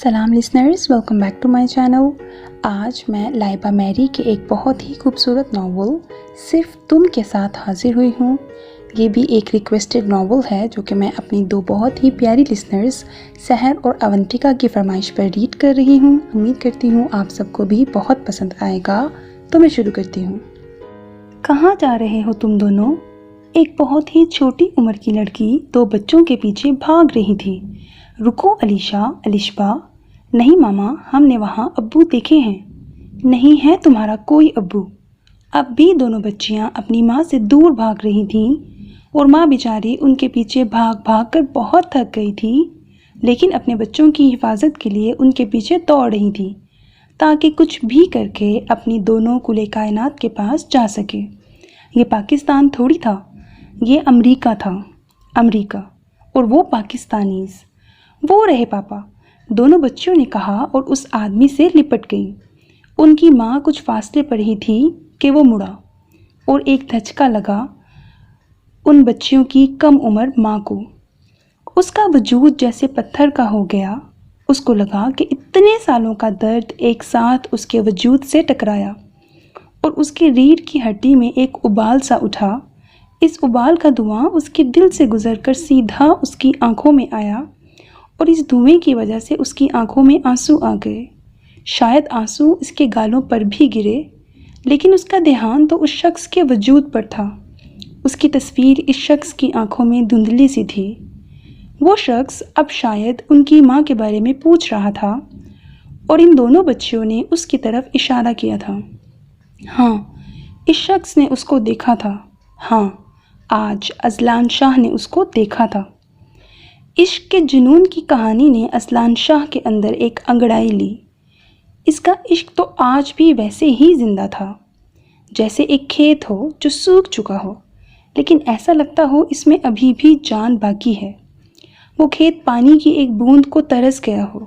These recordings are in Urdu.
سلام listeners, welcome back to my channel. آج میں لائبہ میری کے ایک بہت ہی خوبصورت ناول صرف تم کے ساتھ حاضر ہوئی ہوں۔ یہ بھی ایک ریکویسٹڈ ناول ہے جو کہ میں اپنی دو بہت ہی پیاری لسنرز سحر اور اونتیکا کی فرمائش پر ریڈ کر رہی ہوں۔ امید کرتی ہوں آپ سب کو بھی بہت پسند آئے گا، تو میں شروع کرتی ہوں۔ کہاں جا رہے ہو تم دونوں؟ ایک بہت ہی چھوٹی عمر کی لڑکی دو بچوں کے پیچھے بھاگ رہی تھی۔ رکو علیشا، الشبا۔ نہیں ماما، ہم نے وہاں ابو دیکھے ہیں۔ نہیں ہے تمہارا کوئی ابو۔ اب بھی دونوں بچیاں اپنی ماں سے دور بھاگ رہی تھیں اور ماں بیچاری ان کے پیچھے بھاگ بھاگ کر بہت تھک گئی تھی، لیکن اپنے بچوں کی حفاظت کے لیے ان کے پیچھے دوڑ رہی تھی تاکہ کچھ بھی کر کے اپنی دونوں کل کائنات کے پاس جا سکے۔ یہ پاکستان تھوڑی تھا، یہ امریکہ تھا، امریکہ، اور وہ پاکستانیز۔ وہ رہے پاپا، دونوں بچیوں نے کہا اور اس آدمی سے لپٹ گئی۔ ان کی ماں کچھ فاصلے پر ہی تھی کہ وہ مڑا اور ایک دھچکا لگا ان بچیوں کی کم عمر ماں کو۔ اس کا وجود جیسے پتھر کا ہو گیا۔ اس کو لگا کہ اتنے سالوں کا درد ایک ساتھ اس کے وجود سے ٹکرایا اور اس کی ریڑھ کی ہڈی میں ایک ابال سا اٹھا۔ اس ابال کا دھواں اس کے دل سے گزر کر سیدھا اس کی آنکھوں میں آیا اور اس دھوئیں کی وجہ سے اس کی آنکھوں میں آنسو آ گئے۔ شاید آنسو اس کے گالوں پر بھی گرے، لیکن اس کا دھیان تو اس شخص کے وجود پر تھا۔ اس کی تصویر اس شخص کی آنکھوں میں دھندلی سی تھی۔ وہ شخص اب شاید ان کی ماں کے بارے میں پوچھ رہا تھا اور ان دونوں بچیوں نے اس کی طرف اشارہ کیا تھا۔ ہاں، اس شخص نے اس کو دیکھا تھا۔ ہاں، آج اذلان شاہ نے اس کو دیکھا تھا۔ عشق کے جنون کی کہانی نے اذلان شاہ کے اندر ایک انگڑائی لی۔ اس کا عشق تو آج بھی ویسے ہی زندہ تھا، جیسے ایک کھیت ہو جو سوکھ چکا ہو، لیکن ایسا لگتا ہو اس میں ابھی بھی جان باقی ہے۔ وہ کھیت پانی کی ایک بوند کو ترس گیا ہو،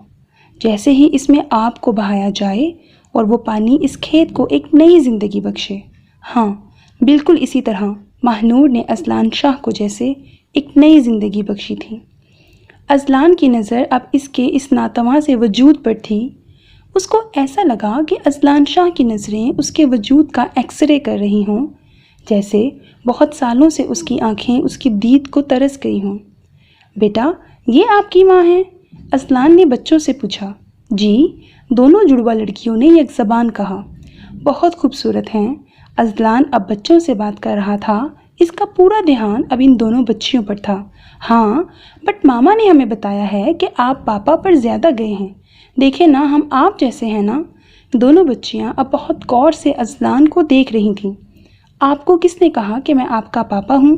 جیسے ہی اس میں آب کو بہایا جائے اور وہ پانی اس کھیت کو ایک نئی زندگی بخشے۔ ہاں، بالکل اسی طرح ماہنور نے اذلان شاہ کو جیسے ایک نئی زندگی بخشی تھی۔ اذلان کی نظر اب اس کے اس ناتواں سے وجود پر تھی۔ اس کو ایسا لگا کہ اذلان شاہ کی نظریں اس کے وجود کا ایکس رے کر رہی ہوں، جیسے بہت سالوں سے اس کی آنکھیں اس کی دید کو ترس گئی ہوں۔ بیٹا، یہ آپ کی ماں ہیں؟ اذلان نے بچوں سے پوچھا۔ جی، دونوں جڑواں لڑکیوں نے یک زبان کہا۔ بہت خوبصورت ہیں۔ اذلان اب بچوں سے بات کر رہا تھا۔ اس کا پورا دھیان اب ان دونوں بچیوں پر تھا۔ ہاں، بٹ ماما نے ہمیں بتایا ہے کہ آپ پاپا پر زیادہ گئے ہیں۔ دیکھیں نا، ہم آپ جیسے ہیں نا۔ دونوں بچیاں اب بہت غور سے اذلان کو دیکھ رہی تھیں۔ آپ کو کس نے کہا کہ میں آپ کا پاپا ہوں؟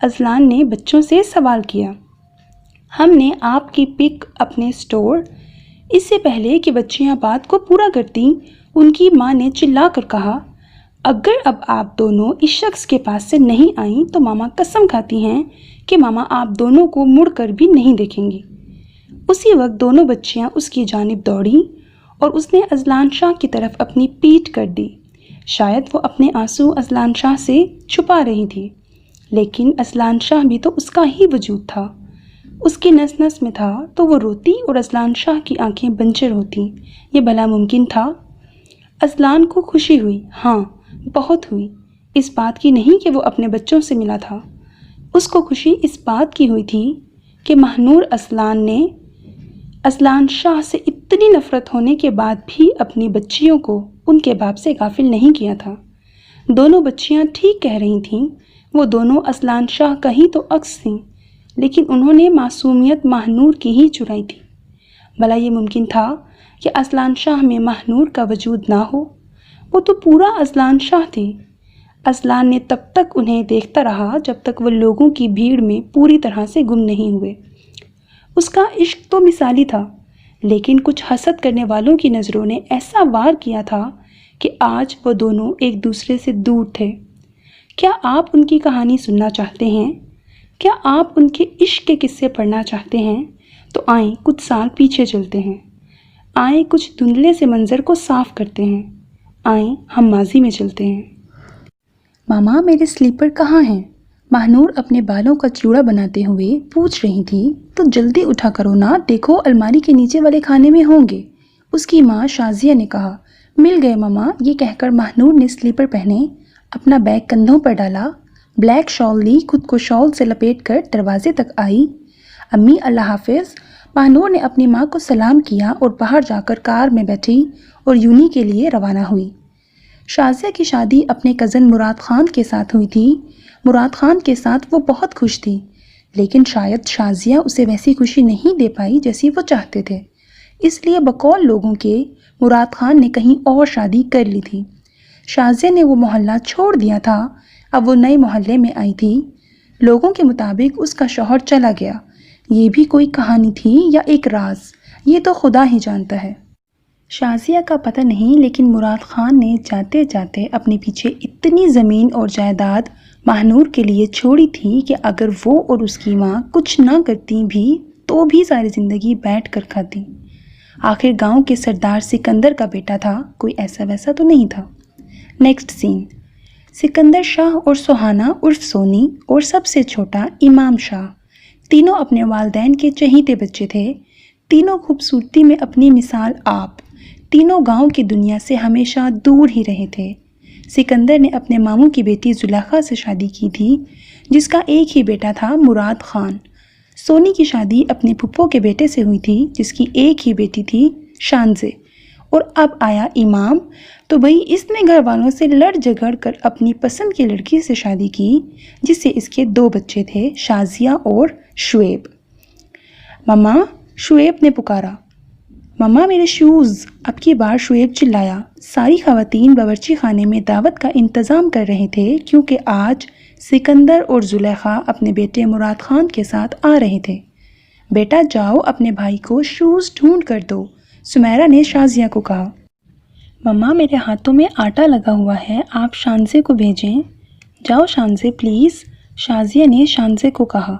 اذلان نے بچوں سے سوال کیا۔ ہم نے آپ کی پک اپنے اسٹور۔ اس سے پہلے کہ بچیاں بات کو پورا کرتیں، ان کی ماں نے چلا کر کہا، اگر اب آپ دونوں اس شخص کے پاس سے نہیں آئیں تو ماما قسم کھاتی ہیں کہ ماما آپ دونوں کو مڑ کر بھی نہیں دیکھیں گی۔ اسی وقت دونوں بچیاں اس کی جانب دوڑیں اور اس نے اذلان شاہ کی طرف اپنی پیٹھ کر دی۔ شاید وہ اپنے آنسو اذلان شاہ سے چھپا رہی تھی، لیکن اذلان شاہ بھی تو اس کا ہی وجود تھا، اس کی نس نس میں تھا، تو وہ روتی اور اذلان شاہ کی آنکھیں بنجر ہوتی۔ یہ بھلا ممکن تھا؟ اذلان کو خوشی ہوئی، ہاں بہت ہوئی، اس بات کی نہیں کہ وہ اپنے بچوں سے ملا تھا۔ اس کو خوشی اس بات کی ہوئی تھی کہ ماہنور اذلان نے اذلان شاہ سے اتنی نفرت ہونے کے بعد بھی اپنی بچیوں کو ان کے باپ سے غافل نہیں کیا تھا۔ دونوں بچیاں ٹھیک کہہ رہی تھیں، وہ دونوں اذلان شاہ کا ہی تو عکس تھیں، لیکن انہوں نے معصومیت ماہنور کی ہی چرائی تھی۔ بھلا یہ ممکن تھا کہ اذلان شاہ میں ماہنور کا وجود نہ ہو؟ وہ تو پورا اذلان شاہ تھی۔ اذلان نے تب تک انہیں دیکھتا رہا جب تک وہ لوگوں کی بھیڑ میں پوری طرح سے گم نہیں ہوئے۔ اس کا عشق تو مثالی تھا، لیکن کچھ حسد کرنے والوں کی نظروں نے ایسا وار کیا تھا کہ آج وہ دونوں ایک دوسرے سے دور تھے۔ کیا آپ ان کی کہانی سننا چاہتے ہیں؟ کیا آپ ان کے عشق کے قصے پڑھنا چاہتے ہیں؟ تو آئیں کچھ سال پیچھے چلتے ہیں، آئیں کچھ دھندلے سے منظر کو صاف کرتے ہیں، آئیں ہم ماضی میں چلتے ہیں۔ ماما، میرے سلیپر کہاں ہیں؟ ماہنور اپنے بالوں کا چوڑا بناتے ہوئے پوچھ رہی تھی، تو جلدی اٹھا کرو نا، دیکھو الماری کے نیچے والے خانے میں ہوں گے۔ اس کی ماں شازیہ نے کہا۔ مل گئے ماما، یہ کہہ کر ماہنور نے سلیپر پہنے، اپنا بیگ کندھوں پر ڈالا، بلیک شال لی، خود کو شال سے لپیٹ کر دروازے تک آئی۔ امی اللہ حافظ۔ ماہنور نے اپنی ماں کو سلام کیا اور باہر جا کر کار میں بیٹھی اور یونی کے لیے روانہ ہوئی۔ شازیہ کی شادی اپنے کزن مراد خان کے ساتھ ہوئی تھی۔ مراد خان کے ساتھ وہ بہت خوش تھی، لیکن شاید شازیہ اسے ویسی خوشی نہیں دے پائی جیسی وہ چاہتے تھے، اس لیے بقول لوگوں کے مراد خان نے کہیں اور شادی کر لی تھی۔ شازیہ نے وہ محلہ چھوڑ دیا تھا، اب وہ نئے محلے میں آئی تھی۔ لوگوں کے مطابق اس کا شوہر چلا گیا۔ یہ بھی کوئی کہانی تھی یا ایک راز، یہ تو خدا ہی جانتا ہے۔ شازیہ کا پتہ نہیں، لیکن مراد خان نے جاتے جاتے اپنے پیچھے اتنی زمین اور جائیداد ماہنور کے لیے چھوڑی تھی کہ اگر وہ اور اس کی ماں کچھ نہ کرتی بھی تو بھی ساری زندگی بیٹھ کر کھاتی۔ آخر گاؤں کے سردار سکندر کا بیٹا تھا، کوئی ایسا ویسا تو نہیں تھا۔ نیکسٹ سین، سکندر شاہ اور سہانا عرف سونی اور سب سے چھوٹا امام شاہ، تینوں اپنے والدین کے چہیتے بچے تھے۔ تینوں خوبصورتی میں اپنی مثال آپ، تینوں گاؤں کی دنیا سے ہمیشہ دور ہی رہے تھے۔ سکندر نے اپنے ماموں کی بیٹی زلیخا سے شادی کی تھی، جس کا ایک ہی بیٹا تھا مراد خان۔ سونی کی شادی اپنے پھپھو کے بیٹے سے ہوئی تھی، جس کی ایک ہی بیٹی تھی شانزے۔ اور اب آیا امام، تو بھئی اس نے گھر والوں سے لڑ جھگڑ کر اپنی پسند کی لڑکی سے شادی کی، جس سے اس کے 2 بچے تھے، شازیہ اور شعیب۔ ماما، شعیب نے پکارا۔ ماما میرے شوز، اب کی بار شعیب چلایا۔ ساری خواتین باورچی خانے میں دعوت کا انتظام کر رہے تھے، کیونکہ آج سکندر اور زلیخا اپنے بیٹے مراد خان کے ساتھ آ رہے تھے۔ بیٹا جاؤ اپنے بھائی کو شوز ڈھونڈ کر دو، سمیرہ نے شازیہ کو کہا۔ ماما میرے ہاتھوں میں آٹا لگا ہوا ہے، آپ شانزے کو بھیجیں۔ جاؤ شانزے پلیز، شازیہ نے شانزے کو کہا۔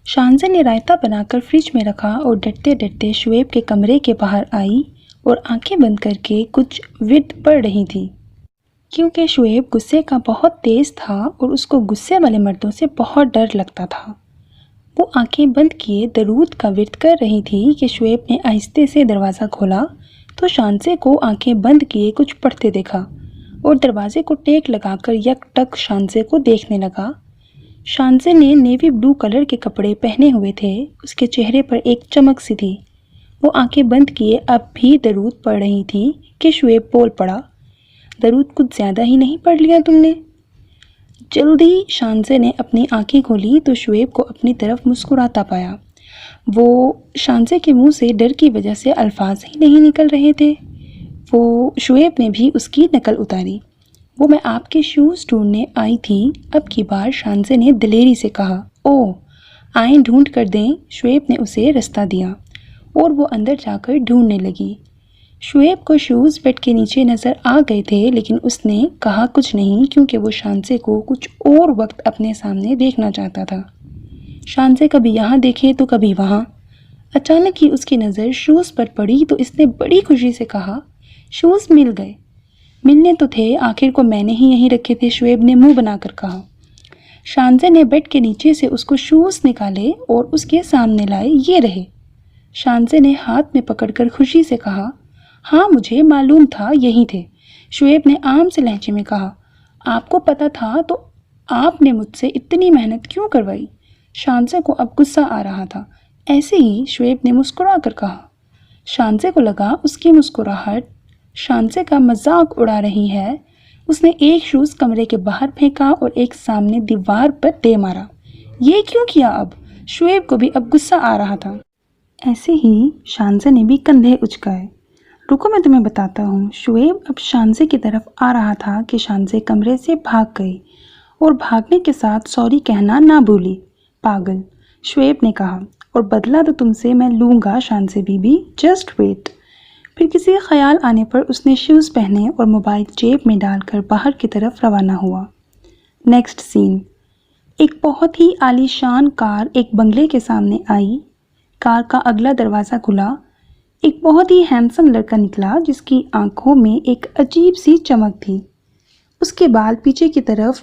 شانزے نے رائتا بنا کر فریج میں رکھا اور ڈرتے ڈرتے شعیب کے کمرے کے باہر آئی اور آنکھیں بند کر کے کچھ ورد پڑھ رہی تھی، کیونکہ شعیب غصے کا بہت تیز تھا اور اس کو غصے والے مردوں سے بہت ڈر لگتا تھا۔ وہ آنکھیں بند کیے درود کا ورد کر رہی تھی کہ شعیب نے آہستہ سے دروازہ کھولا تو شانزے کو آنکھیں بند کیے کچھ پڑھتے دیکھا اور دروازے کو ٹیک لگا کر یک ٹک شانزے کو دیکھنے لگا۔ شانزے نے نیوی بلو کلر کے کپڑے پہنے ہوئے تھے، اس کے چہرے پر ایک چمک سی تھی۔ وہ آنکھیں بند کیے اب بھی درود پڑھ رہی تھی کہ شعیب بول پڑا، درود کچھ زیادہ ہی نہیں پڑھ لیا تم نے؟ جلدی شانزے نے اپنی آنکھیں کھولی تو شعیب کو اپنی طرف مسکراتا پایا۔ وہ شانزے کے منہ سے ڈر کی وجہ سے الفاظ ہی نہیں نکل رہے تھے۔ وہ شعیب نے بھی اس کی نقل اتاری۔ وہ میں آپ کے شوز ڈھونڈنے آئی تھی، اب کی بار شانزے نے دلیری سے کہا۔ اوہ، آئیں ڈھونڈ کر دیں، شعیب نے اسے رستہ دیا اور وہ اندر جا کر ڈھونڈنے لگی۔ شعیب کو شوز بیڈ کے نیچے نظر آ گئے تھے، لیکن اس نے کہا کچھ نہیں، کیونکہ وہ شانزے کو کچھ اور وقت اپنے سامنے دیکھنا چاہتا تھا۔ شانزے کبھی یہاں دیکھے تو کبھی وہاں۔ اچانک ہی اس کی نظر شوز پر پڑی تو اس نے بڑی خوشی سے کہا، شوز مل گئے۔ ملنے تو تھے، آخر کو میں نے ہی یہیں رکھے تھے، شعیب نے منہ بنا کر کہا۔ شانزے نے بیڈ کے نیچے سے اس کو شوز نکالے اور اس کے سامنے لائے، یہ رہے۔ شانزے نے ہاتھ میں پکڑ کر خوشی سے کہا، ہاں مجھے معلوم تھا یہی تھے۔ شعیب نے عام سے لہجے میں کہا، آپ کو پتہ تھا تو آپ نے مجھ سے اتنی محنت کیوں کروائی؟ شانزے کو اب غصہ آ رہا تھا۔ ایسے ہی شعیب نے مسکرا کر کہا۔ شانزے کو لگا اس کی مسکراہٹ شانزے کا مذاق اڑا رہی ہے۔ اس نے ایک شوز کمرے کے باہر پھینکا اور ایک سامنے دیوار پر دے مارا۔ یہ کیوں کیا؟ اب شعیب کو بھی اب غصہ آ رہا تھا۔ ایسے ہی شانزے نے بھی کندھے اچکائے۔ رکو میں تمہیں بتاتا ہوں۔ شعیب اب شانزے کی طرف آ رہا تھا کہ شانزے کمرے سے بھاگ گئی اور بھاگنے کے ساتھ سوری کہنا نہ بھولی۔ پاگل، شعیب نے کہا، اور بدلہ تو تم سے میں لوں گا شانزے بی بی، جسٹ ویٹ۔ پھر کسی خیال آنے پر اس نے شوز پہنے اور موبائل جیب میں ڈال کر باہر کی طرف روانہ ہوا۔ نیکسٹ سین، ایک بہت ہی عالی شان کار ایک بنگلے کے سامنے آئی۔ کار کا اگلا دروازہ کھلا، ایک بہت ہی ہینڈسم لڑکا نکلا جس کی آنکھوں میں ایک عجیب سی چمک تھی۔ اس کے بال پیچھے کی طرف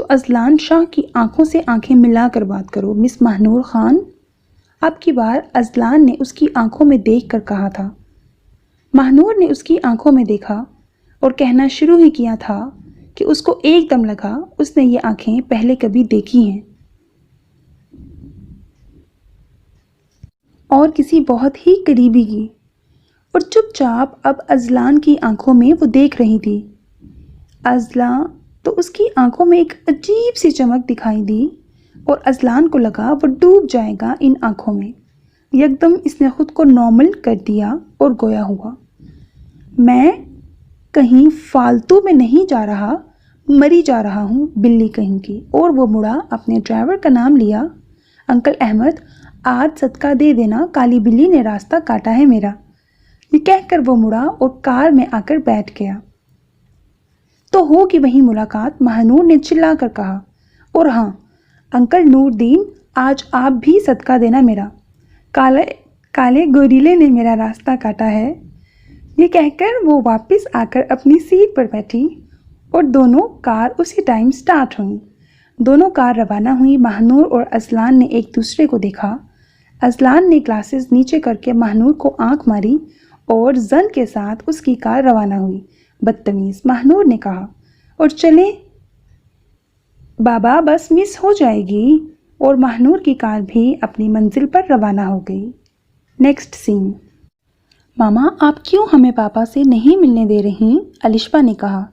تو ازلان شاہ کی آنکھوں سے آنکھیں ملا کر بات کرو مس ماہنور خان۔ اب کی بار ازلان نے اس کی آنکھوں میں دیکھ کر کہا تھا۔ ماہنور نے اس کی آنکھوں میں دیکھا اور کہنا شروع ہی کیا تھا کہ اس کو ایک دم لگا اس نے یہ آنکھیں پہلے کبھی دیکھی ہیں اور کسی بہت ہی قریبی کی، اور چپ چاپ اب ازلان کی آنکھوں میں وہ دیکھ رہی تھی۔ ازلان تو اس کی آنکھوں میں ایک عجیب سی چمک دکھائی دی اور ازلان کو لگا وہ ڈوب جائے گا ان آنکھوں میں۔ یکدم اس نے خود کو نارمل کر دیا اور گویا ہوا، میں کہیں فالتو میں نہیں جا رہا، مری جا رہا ہوں بلی کہیں کی۔ اور وہ مڑا اپنے ڈرائیور کا نام لیا، انکل احمد آج صدقہ دے دینا، کالی بلی نے راستہ کاٹا ہے میرا۔ یہ کہہ کر وہ مڑا اور کار میں آ کر بیٹھ گیا۔ تو ہوگی وہیں ملاقات، ماہنور نے چلا کر کہا۔ اور ہاں انکل نور دین، آج آپ بھی صدقہ دینا میرا، کالے گوریلے نے میرا راستہ کاٹا ہے۔ یہ کہہ کر وہ واپس آ کر اپنی سیٹ پر بیٹھی اور دونوں کار اسی ٹائم سٹارٹ ہوئیں۔ دونوں کار روانہ ہوئی۔ ماہنور اور ازلان نے ایک دوسرے کو دیکھا۔ ازلان نے گلاسز نیچے کر کے ماہنور کو آنکھ ماری اور زن کے ساتھ اس کی کار روانہ ہوئی۔ بدتمیز، ماہنور نے کہا، اور چلیں بابا بس مس ہو جائے گی۔ اور ماہنور کی کار بھی اپنی منزل پر روانہ ہو گئی۔ نیکسٹ سین۔ ماما آپ کیوں ہمیں پاپا سے نہیں ملنے دے رہی؟ علیشا نے کہا۔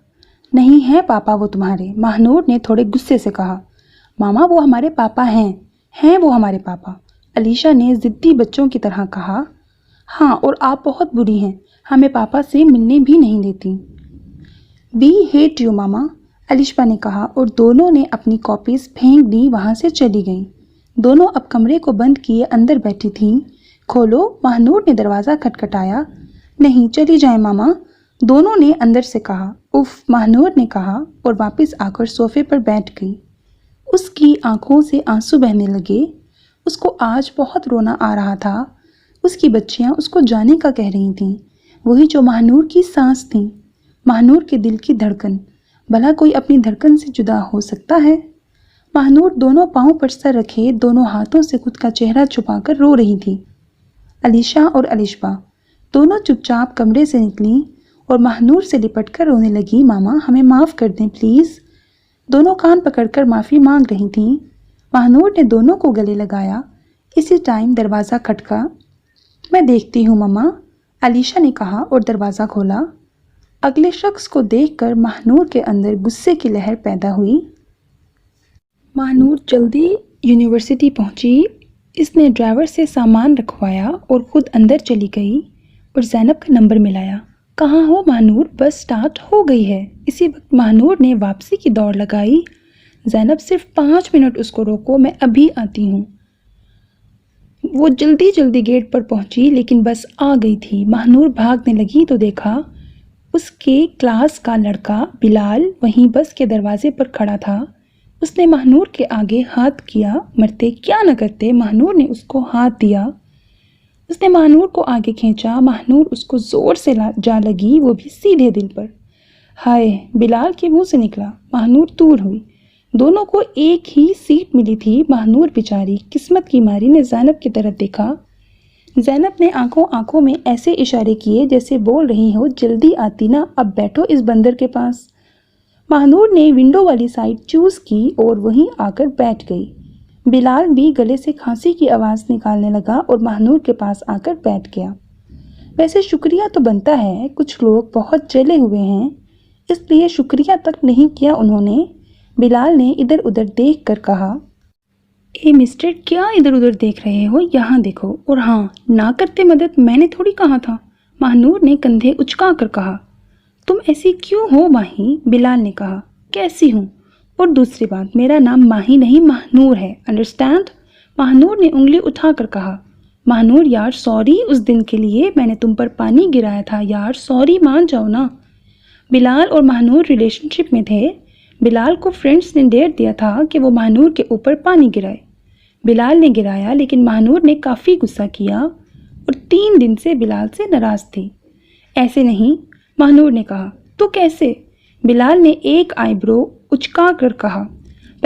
نہیں ہیں پاپا وہ تمہارے، ماہنور نے تھوڑے غصے سے کہا۔ ماما وہ ہمارے پاپا ہیں وہ ہمارے پاپا، علیشا نے ضدی بچوں کی طرح کہا۔ ہاں اور آپ بہت بری ہیں، ہمیں پاپا سے ملنے بھی نہیں دیتی۔ وی ہیٹ یو ماما، علیشا نے کہا اور دونوں نے اپنی کاپیز پھینک دی، وہاں سے چلی گئیں۔ دونوں اب کمرے کو بند کیے اندر بیٹھی تھیں۔ کھولو، ماہنور نے دروازہ کھٹکھٹایا۔ نہیں چلی جائیں ماما، دونوں نے اندر سے کہا۔ اف، ماہنور نے کہا اور واپس آ کر صوفے پر بیٹھ گئی۔ اس کی آنکھوں سے آنسو بہنے لگے۔ اس کو آج بہت رونا آ رہا تھا۔ اس کی بچیاں اس کو جانے کا کہہ رہی تھیں، وہی جو ماہنور کی سانس تھیں، ماہنور کے دل کی دھڑکن۔ بھلا کوئی اپنی دھڑکن سے جدا ہو سکتا ہے؟ ماہنور دونوں پاؤں پر سر رکھے دونوں ہاتھوں سے خود کا چہرہ چھپا کر رو رہی تھی۔ علیشا اور علیشا دونوں چپ چاپ کمرے سے نکلیں اور ماہنور سے لپٹ کر رونے لگی۔ ماما ہمیں معاف کر دیں پلیز۔ دونوں کان پکڑ کر معافی مانگ رہی تھیں۔ ماہنور نے دونوں کو گلے لگایا۔ اسی ٹائم دروازہ کھٹکا۔ میں دیکھتی ہوں ماما، علیشا نے کہا اور دروازہ کھولا۔ اگلے شخص کو دیکھ کر ماہنور کے اندر غصے کی لہر پیدا ہوئی۔ ماہنور جلدی یونیورسٹی پہنچی۔ اس نے ڈرائیور سے سامان رکھوایا اور خود اندر چلی گئی اور زینب کا نمبر ملایا۔ کہاں ہو ماہنور؟ بس سٹارٹ ہو گئی ہے۔ اسی وقت ماہنور نے واپسی کی دوڑ لگائی۔ زینب صرف 5 منٹ اس کو روکو، میں ابھی آتی ہوں۔ وہ جلدی جلدی گیٹ پر پہنچی لیکن بس آ گئی تھی۔ ماہنور بھاگنے لگی تو دیکھا اس کے کلاس کا لڑکا بلال وہیں بس کے دروازے پر کھڑا تھا۔ اس نے ماہنور کے آگے ہاتھ کیا، مرتے کیا نہ کرتے، ماہنور نے اس کو ہاتھ دیا۔ اس نے ماہنور کو آگے کھینچا، ماہنور اس کو زور سے جا لگی، وہ بھی سیدھے دل پر۔ ہائے، بلال کے منہ سے نکلا۔ ماہنور دور ہوئی۔ دونوں کو ایک ہی سیٹ ملی تھی۔ ماہنور بیچاری قسمت کی ماری نے زینب کی طرف دیکھا۔ زینب نے آنکھوں میں ایسے اشارے کیے جیسے بول رہی ہو جلدی آتی نا، اب بیٹھو اس بندر کے پاس۔ ماہنور نے ونڈو والی سائڈ چوز کی اور وہیں آ کر بیٹھ گئی۔ بلال بھی گلے سے کھانسی کی آواز نکالنے لگا اور ماہنور کے پاس آ کر بیٹھ گیا۔ ویسے شکریہ تو بنتا ہے، کچھ لوگ بہت جلے ہوئے ہیں، اس لیے شکریہ تک نہیں کیا انہوں نے۔ بلال نے ادھر ادھر دیکھ کر کہا، اے مسٹر کیا ادھر ادھر دیکھ رہے ہو، یہاں دیکھو، اور ہاں نہ کرتے مدد، میں نے تھوڑی کہا تھا۔ ماہنور نے کندھے اچکا کر کہا۔ تم ایسی کیوں ہو ماہی؟ بلال نے کہا۔ کیسی ہوں؟ اور دوسری بات، میرا نام ماہی نہیں ماہنور ہے، انڈرسٹینڈ؟ ماہنور نے انگلی اٹھا کر کہا۔ ماہنور یار سوری، اس دن کے لیے میں نے تم پر پانی گرایا تھا یار، سوری مان جاؤ نا۔ بلال اور ماہنور ریلیشن شپ میں تھے۔ بلال کو فرینڈس نے ڈیٹ دیا تھا کہ وہ ماہنور کے اوپر پانی گرائے۔ بلال نے گرایا لیکن ماہنور نے کافی غصہ کیا اور 3 دن سے بلال سے ناراض تھی۔ ایسے نہیں، ماہنور نے کہا۔ تو کیسے؟ بلال نے ایک آئی برو اچکا کر کہا۔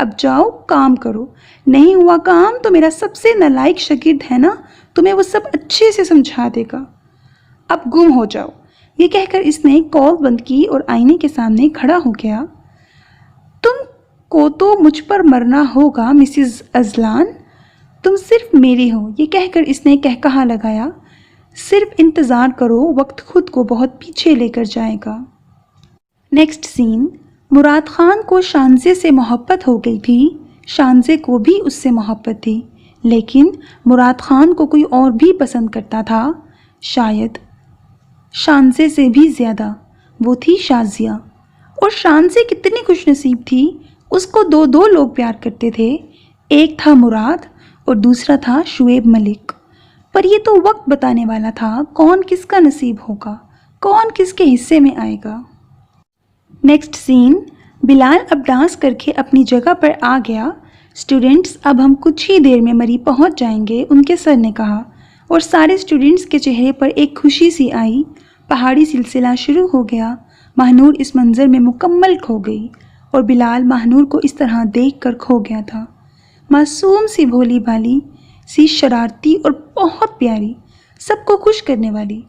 اب جاؤ کام کرو، نہیں ہوا کام تو میرا سب سے نالائق شاگرد ہے نا، تمہیں وہ سب اچھے سے سمجھا دے گا، اب گم ہو جاؤ۔ یہ کہہ کر اس نے کال بند کی اور آئینے کے سامنے کھڑا ہو گیا۔ تم کو تو مجھ پر مرنا ہوگا مسز ازلان، تم صرف میری ہو۔ یہ کہہ کر اس نے کہکہا لگایا، صرف انتظار کرو، وقت خود کو بہت پیچھے لے کر جائے گا۔ نیکسٹ سین، مراد خان کو شانزے سے محبت ہو گئی تھی، شانزے کو بھی اس سے محبت تھی، لیکن مراد خان کو کوئی اور بھی پسند کرتا تھا، شاید شانزے سے بھی زیادہ، وہ تھی شازیہ۔ اور شانزے کتنی خوش نصیب تھی، اس کو دو لوگ پیار کرتے تھے، ایک تھا مراد اور دوسرا تھا شعیب ملک۔ پر یہ تو وقت بتانے والا تھا کون کس کا نصیب ہوگا، کون کس کے حصے میں آئے گا۔ نیکسٹ سین، بلال اب ڈانس کر کے اپنی جگہ پر آ گیا۔ اسٹوڈنٹس، اب ہم کچھ ہی دیر میں مری پہنچ جائیں گے، ان کے سر نے کہا، اور سارے اسٹوڈنٹس کے چہرے پر ایک خوشی سی آئی۔ پہاڑی سلسلہ شروع ہو گیا۔ ماہنور اس منظر میں مکمل کھو گئی، اور بلال ماہنور کو اس طرح دیکھ کر کھو گیا تھا، معصوم سی، بھولی بھالی سی، شرارتی اور بہت پیاری، سب کو خوش کرنے والی۔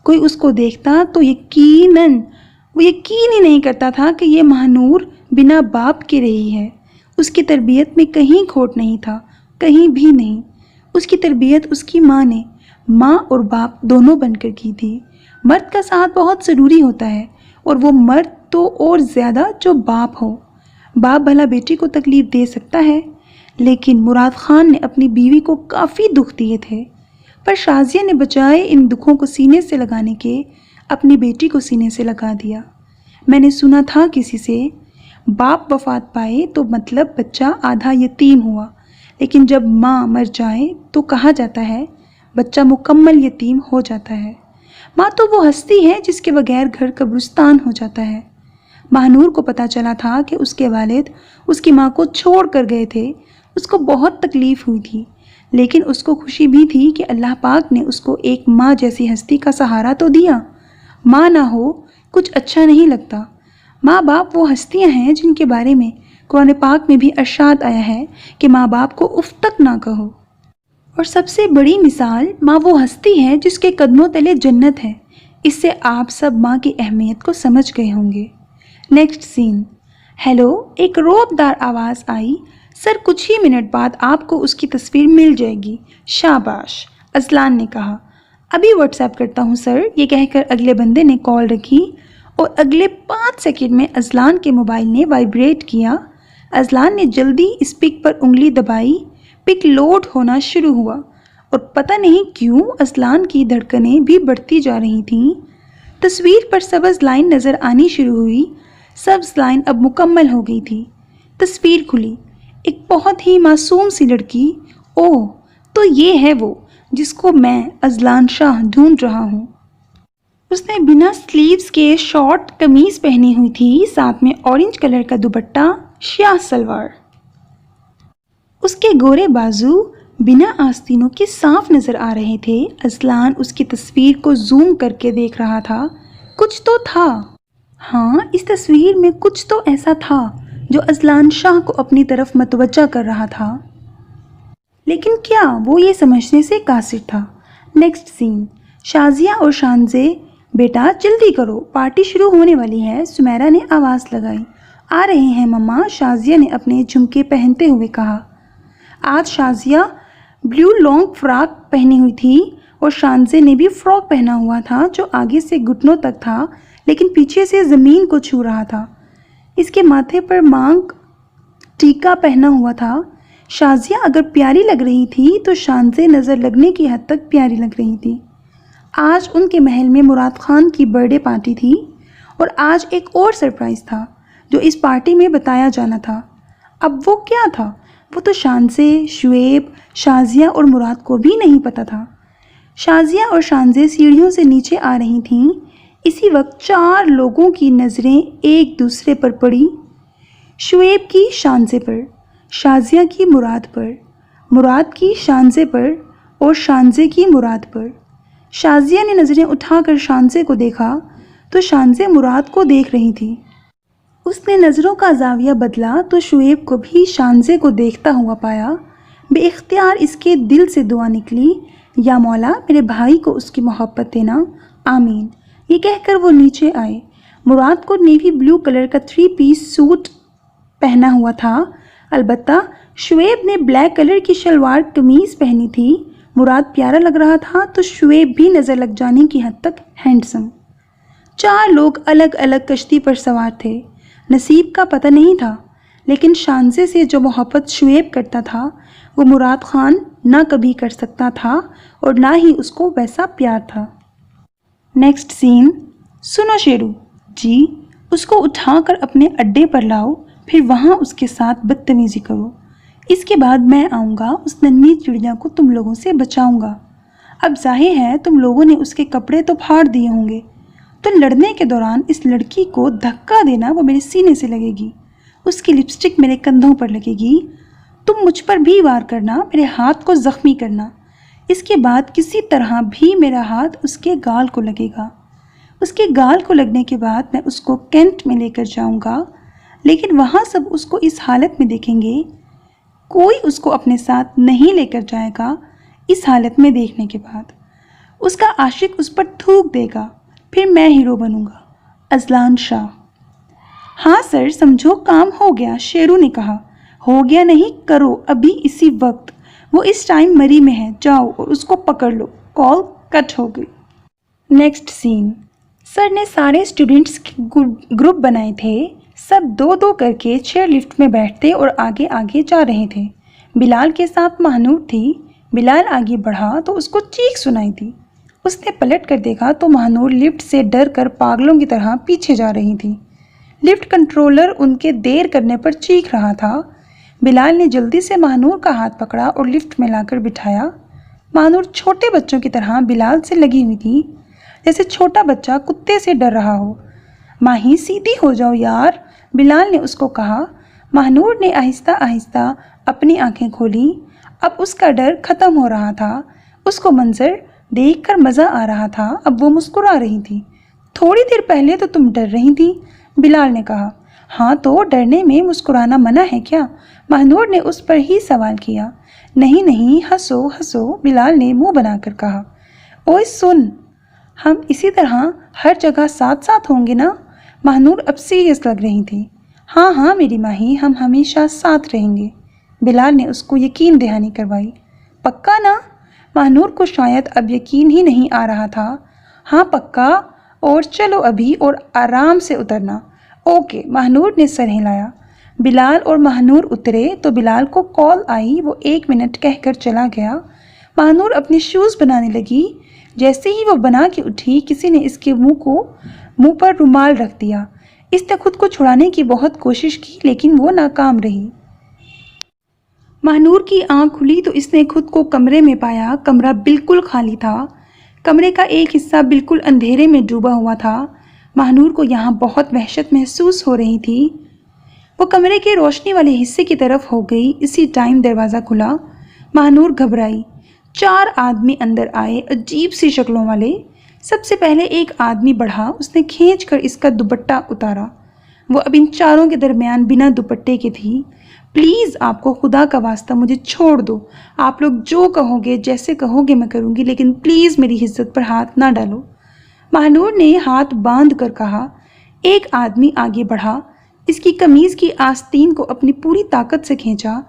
کوئی اس کو دیکھتا تو وہ یقین ہی نہیں کرتا تھا کہ یہ ماہنور بنا باپ کے رہی ہے۔ اس کی تربیت میں کہیں کھوٹ نہیں تھا، کہیں بھی نہیں۔ اس کی تربیت اس کی ماں نے ماں اور باپ دونوں بن کر کی تھی۔ مرد کا ساتھ بہت ضروری ہوتا ہے، اور وہ مرد تو اور زیادہ جو باپ ہو۔ باپ بھلا بیٹی کو تکلیف دے سکتا ہے، لیکن مراد خان نے اپنی بیوی کو کافی دکھ دیے تھے، پر شازیہ نے بجائے ان دکھوں کو سینے سے لگانے کے اپنی بیٹی کو سینے سے لگا دیا۔ میں نے سنا تھا کسی سے، باپ وفات پائے تو مطلب بچہ آدھا یتیم ہوا، لیکن جب ماں مر جائے تو کہا جاتا ہے بچہ مکمل یتیم ہو جاتا ہے۔ ماں تو وہ ہستی ہے جس کے بغیر گھر قبرستان ہو جاتا ہے۔ ماہنور کو پتہ چلا تھا کہ اس کے والد اس کی ماں کو چھوڑ کر گئے تھے، اس کو بہت تکلیف ہوئی تھی، لیکن اس کو خوشی بھی تھی کہ اللہ پاک نے اس کو ایک ماں جیسی ہستی کا سہارا تو دیا۔ ماں نہ ہو کچھ اچھا نہیں لگتا۔ ماں باپ وہ ہستیاں ہیں جن کے بارے میں قرآن پاک میں بھی ارشاد آیا ہے کہ ماں باپ کو اف تک نہ کہو، اور سب سے بڑی مثال ماں وہ ہستی ہے جس کے قدموں تلے جنت ہے۔ اس سے آپ سب ماں کی اہمیت کو سمجھ گئے ہوں گے۔ نیکسٹ سین، ہیلو، ایک رعب دار آواز آئی، سر کچھ ہی منٹ بعد آپ کو اس کی تصویر مل جائے گی۔ شاباش، ازلان نے کہا۔ ابھی واٹس ایپ کرتا ہوں سر، یہ کہہ کر اگلے بندے نے کال رکھی، اور اگلے 5 سیکنڈ میں ازلان کے موبائل نے وائبریٹ کیا۔ ازلان نے جلدی اس پک پر انگلی دبائی، پک لوڈ ہونا شروع ہوا، اور پتہ نہیں کیوں ازلان کی دھڑکنیں بھی بڑھتی جا رہی تھیں۔ تصویر پر سبز لائن نظر آنی شروع ہوئی، سبز لائن اب مکمل ہو گئی تھی۔ تصویر کھلی، ایک بہت ہی معصوم سی لڑکی۔ اوہ، تو یہ ہے وہ جس کو میں ازلان شاہ ڈھونڈ رہا ہوں۔ اس نے بنا سلیوز کے شارٹ قمیض پہنی ہوئی تھی، ساتھ میں اورنج کلر کا دوپٹہ، سیاہ سلوار۔ اس کے گورے بازو بنا آستینوں کے صاف نظر آ رہے تھے۔ ازلان اس کی تصویر کو زوم کر کے دیکھ رہا تھا۔ کچھ تو تھا، ہاں، اس تصویر میں کچھ تو ایسا تھا جو ازلان شاہ کو اپنی طرف متوجہ کر رہا تھا، لیکن کیا، وہ یہ سمجھنے سے قاصر تھا۔ نیکسٹ سین، شازیہ اور شانزے، بیٹا جلدی کرو، پارٹی شروع ہونے والی ہے، سمیرا نے آواز لگائی۔ آ رہے ہیں مما، شازیہ نے اپنے جھمکے پہنتے ہوئے کہا۔ آج شازیہ بلیو لانگ فراک پہنی ہوئی تھی، اور شانزے نے بھی فراک پہنا ہوا تھا جو آگے سے گھٹنوں تک تھا لیکن پیچھے سے زمین کو چھو رہا تھا۔ اس کے ماتھے پر مانگ ٹیکا پہنا ہوا تھا۔ شازیہ اگر پیاری لگ رہی تھی تو شانزے نظر لگنے کی حد تک پیاری لگ رہی تھی۔ آج ان کے محل میں مراد خان کی برتھ ڈے پارٹی تھی، اور آج ایک اور سرپرائز تھا جو اس پارٹی میں بتایا جانا تھا۔ اب وہ کیا تھا، وہ تو شانزے، شعیب، شازیہ اور مراد کو بھی نہیں پتا تھا۔ شازیہ اور شانزے سیڑھیوں سے نیچے آ رہی تھیں، اسی وقت 4 لوگوں کی نظریں ایک دوسرے پر پڑی، شعیب کی شانزے پر، شازیہ کی مراد پر، مراد کی شانزے پر، اور شانزے کی مراد پر۔ شازیہ نے نظریں اٹھا کر شانزے کو دیکھا تو شانزے مراد کو دیکھ رہی تھی۔ اس نے نظروں کا زاویہ بدلا تو شعیب کو بھی شانزے کو دیکھتا ہوا پایا۔ بے اختیار اس کے دل سے دعا نکلی، یا مولا میرے بھائی کو اس کی محبت دینا، آمین۔ یہ کہہ کر وہ نیچے آئے۔ مراد کو نیوی بلو کلر کا 3 پیس سوٹ پہنا ہوا تھا، البتہ شعیب نے بلیک کلر کی شلوار قمیض پہنی تھی۔ مراد پیارا لگ رہا تھا تو شعیب بھی نظر لگ جانے کی حد تک ہینڈسم۔ 4 لوگ الگ الگ کشتی پر سوار تھے۔ نصیب کا پتہ نہیں تھا، لیکن شانزے سے جو محبت شعیب کرتا تھا وہ مراد خان نہ کبھی کر سکتا تھا اور نہ ہی اس کو ویسا پیار تھا۔ نیکسٹ سین۔ سنو شیرو جی، اس کو اٹھا کر اپنے اڈے پر لاؤ، پھر وہاں اس کے ساتھ بدتمیزی کرو۔ اس کے بعد میں آؤں گا، اس ننھی چڑیا کو تم لوگوں سے بچاؤں گا۔ اب ظاہر ہے تم لوگوں نے اس کے کپڑے تو پھاڑ دیے ہوں گے، تو لڑنے کے دوران اس لڑکی کو دھکا دینا وہ میرے سینے سے لگے گی، اس کی لپسٹک میرے کندھوں پر لگے گی، تم مجھ پر بھی وار کرنا، میرے ہاتھ کو زخمی کرنا۔ اس کے بعد کسی طرح بھی میرا ہاتھ اس کے گال کو لگے گا۔ اس کے گال کو لگنے کے بعد میں اس کو کینٹ میں لے کر جاؤں گا، لیکن وہاں سب اس کو اس حالت میں دیکھیں گے، کوئی اس کو اپنے ساتھ نہیں لے کر جائے گا۔ اس حالت میں دیکھنے کے بعد اس کا عاشق اس پر تھوک دے گا، پھر میں ہیرو بنوں گا۔ اذلان شاہ۔ ہاں سر، سمجھو کام ہو گیا، شیرو نے کہا۔ ہو گیا نہیں، کرو ابھی اسی وقت، وہ اس ٹائم مری میں ہے، جاؤ اور اس کو پکڑ لو۔ کال کٹ ہو گئی۔ نیکسٹ سین۔ سر نے سارے اسٹوڈنٹس کے گروپ بنائے تھے، سب 2-2 کر کے چیئر لفٹ میں بیٹھتے اور آگے آگے جا رہے تھے۔ بلال کے ساتھ مہنور تھی۔ بلال آگے بڑھا تو اس کو چیخ سنائی دی۔ اس نے پلٹ کر دیکھا تو مہنور لفٹ سے ڈر کر پاگلوں کی طرح پیچھے جا رہی تھی۔ لفٹ کنٹرولر ان کے دیر کرنے پر چیخ رہا تھا۔ بلال نے جلدی سے مہنور کا ہاتھ پکڑا اور لفٹ میں لا کر بٹھایا۔ مہنور چھوٹے بچوں کی طرح بلال سے لگی ہوئی تھی، جیسے چھوٹا بچہ کتے سے ڈر رہا ہو۔ ماہی سیدھی ہو جاؤ یار، بلال نے اس کو کہا۔ مہنور نے آہستہ آہستہ اپنی آنکھیں کھولیں۔ اب اس کا ڈر ختم ہو رہا تھا، اس کو منظر دیکھ کر مزہ آ رہا تھا۔ اب وہ مسکرا رہی تھی۔ تھوڑی دیر پہلے تو تم ڈر رہی تھی، بلال نے کہا۔ ہاں تو ڈرنے میں مسکرانا منع ہے کیا؟ مہنور نے اس پر ہی سوال کیا۔ نہیں نہیں، ہنسو ہنسو، بلال نے منہ بنا کر کہا۔ اوئے سن، ہم اسی طرح ہر جگہ ساتھ ساتھ ہوں گے نا؟ مہنور اب سیریس لگ رہی تھی۔ ہاں ہاں میری ماہی، ہم ہمیشہ ساتھ رہیں گے، بلال نے اس کو یقین دہانی کروائی۔ پکا نا؟ مہنور کو شاید اب یقین ہی نہیں آ رہا تھا۔ ہاں پکا، اور چلو ابھی، اور آرام سے اترنا۔ اوکے، مہنور نے سر ہلایا۔ بلال اور مہنور اترے تو بلال کو کال آئی، وہ 1 منٹ کہہ کر چلا گیا۔ مہنور اپنی شوز بنانے لگی۔ جیسے ہی وہ بنا کے اٹھی، کسی نے اس کے منہ پر رومال رکھ دیا۔ اس نے خود کو چھڑانے کی بہت کوشش کی لیکن وہ ناکام رہی۔ مہنور کی آنکھ کھلی تو اس نے خود کو کمرے میں پایا۔ کمرہ بالکل خالی تھا، کمرے کا ایک حصہ بالکل اندھیرے میں ڈوبا ہوا تھا۔ مہنور کو یہاں بہت وحشت محسوس ہو رہی تھی۔ وہ کمرے کے روشنی والے حصے کی طرف ہو گئی۔ اسی ٹائم دروازہ کھلا۔ مہنور گھبرائی۔ 4 آدمی اندر آئے، عجیب سی شکلوں والے۔ سب سے پہلے ایک آدمی بڑھا، اس نے کھینچ کر اس کا دوپٹہ اتارا۔ وہ اب ان چاروں کے درمیان بنا دوپٹے کے تھی۔ پلیز آپ کو خدا کا واسطہ مجھے چھوڑ دو، آپ لوگ جو کہو گے جیسے کہو گے میں کروں گی، لیکن پلیز میری عزت پر ہاتھ نہ ڈالو۔ مہنور نے ہاتھ باندھ کر کہا۔ ایک آدمی آگے بڑھا، اس کی قمیض کی آستین کو اپنی پوری طاقت سے کھینچا۔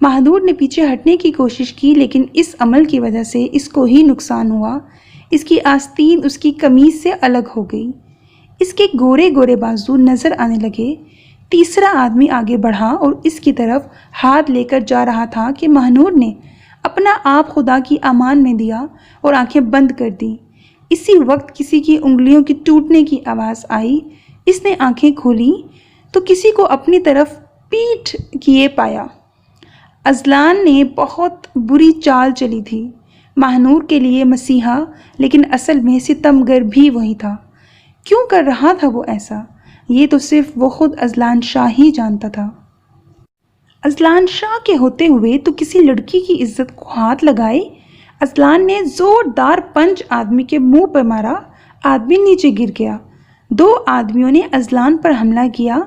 مہنور نے پیچھے ہٹنے کی کوشش کی لیکن اس عمل کی وجہ سے اس کو ہی نقصان ہوا۔ اس کی آستین اس کی قمیض سے الگ ہو گئی۔ اس کے گورے گورے بازو نظر آنے لگے۔ تیسرا آدمی آگے بڑھا اور اس کی طرف ہاتھ لے کر جا رہا تھا کہ مہنور نے اپنا آپ خدا کی امان میں دیا اور آنکھیں بند کر دیں۔ اسی وقت کسی کی انگلیوں کی ٹوٹنے کی آواز آئی۔ اس نے آنکھیں کھولیں تو کسی کو اپنی طرف پیٹھ کیے پایا۔ اذلان نے بہت بری چال چلی تھی، مہنور کے لیے مسیحا، لیکن اصل میں ستمگر بھی وہی تھا۔ کیوں کر رہا تھا وہ ایسا؟ یہ تو صرف وہ خود اذلان شاہ ہی جانتا تھا۔ اذلان شاہ کے ہوتے ہوئے تو کسی لڑکی کی عزت کو ہاتھ لگائے۔ اذلان نے زوردار پنچ آدمی کے منہ پر مارا، آدمی نیچے گر گیا۔ 2 آدمیوں نے اذلان پر حملہ کیا۔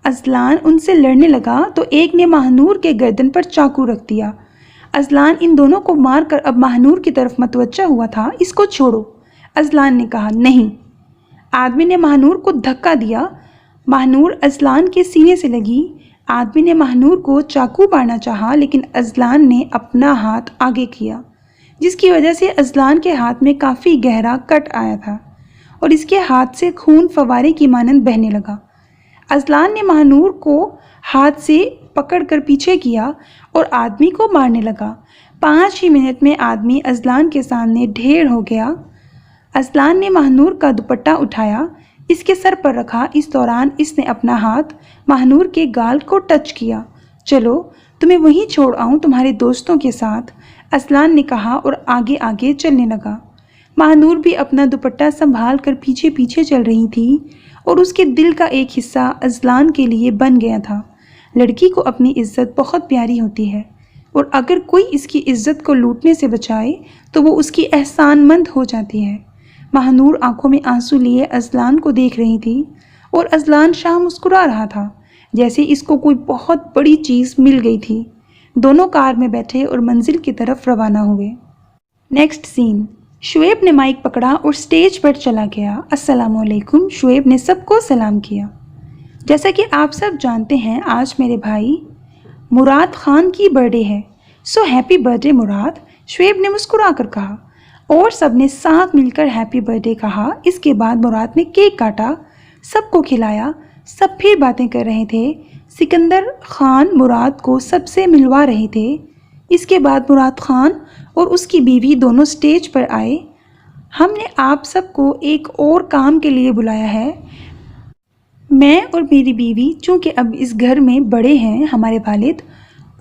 ازلان ان سے لڑنے لگا تو ایک نے ماہنور کے گردن پر چاقو رکھ دیا۔ ازلان ان دونوں کو مار کر اب ماہنور کی طرف متوجہ ہوا تھا۔ اس کو چھوڑو، ازلان نے کہا۔ نہیں۔ آدمی نے ماہنور کو دھکا دیا۔ ماہنور ازلان کے سینے سے لگی۔ آدمی نے ماہنور کو چاقو مارنا چاہا لیکن ازلان نے اپنا ہاتھ آگے کیا، جس کی وجہ سے ازلان کے ہاتھ میں کافی گہرا کٹ آیا تھا اور اس کے ہاتھ سے خون فوارے کی مانند بہنے لگا۔ ازلان نے ماہنور کو ہاتھ سے پکڑ کر پیچھے کیا اور آدمی کو مارنے لگا۔ 5 ہی منٹ میں آدمی ازلان کے سامنے ڈھیر ہو گیا۔ ازلان نے ماہنور کا دوپٹہ اٹھایا، اس کے سر پر رکھا۔ اس دوران اس نے اپنا ہاتھ ماہنور کے گال کو ٹچ کیا۔ چلو تمہیں وہیں چھوڑ آؤں تمہارے دوستوں کے ساتھ، ازلان نے کہا اور آگے آگے چلنے لگا۔ ماہنور بھی اپنا دوپٹہ سنبھال کر پیچھے پیچھے چل رہی تھی اور اس کے دل کا ایک حصہ ازلان کے لیے بن گیا تھا۔ لڑکی کو اپنی عزت بہت پیاری ہوتی ہے اور اگر کوئی اس کی عزت کو لوٹنے سے بچائے تو وہ اس کی احسان مند ہو جاتی ہے۔ ماہنور آنکھوں میں آنسو لیے ازلان کو دیکھ رہی تھی اور ازلان شاہ مسکرا رہا تھا جیسے اس کو کوئی بہت بڑی چیز مل گئی تھی۔ دونوں کار میں بیٹھے اور منزل کی طرف روانہ ہوئے۔ نیکسٹ سین، شعیب نے مائک پکڑا اور سٹیج پر چلا گیا۔ السلام علیکم، شعیب نے سب کو سلام کیا۔ جیسا کہ آپ سب جانتے ہیں آج میرے بھائی مراد خان کی برتھ ڈے ہے، سو ہیپی برتھ ڈے مراد، شعیب نے مسکرا کر کہا اور سب نے ساتھ مل کر ہیپی برتھ ڈے کہا۔ اس کے بعد مراد نے کیک کاٹا، سب کو کھلایا، سب پھر باتیں کر رہے تھے۔ سکندر خان مراد کو سب سے ملوا رہے تھے۔ اس کے بعد مراد خان اور اس کی بیوی دونوں سٹیج پر آئے۔ ہم نے آپ سب کو ایک اور کام کے لیے بلایا ہے۔ میں اور میری بیوی چونکہ اب اس گھر میں بڑے ہیں، ہمارے والد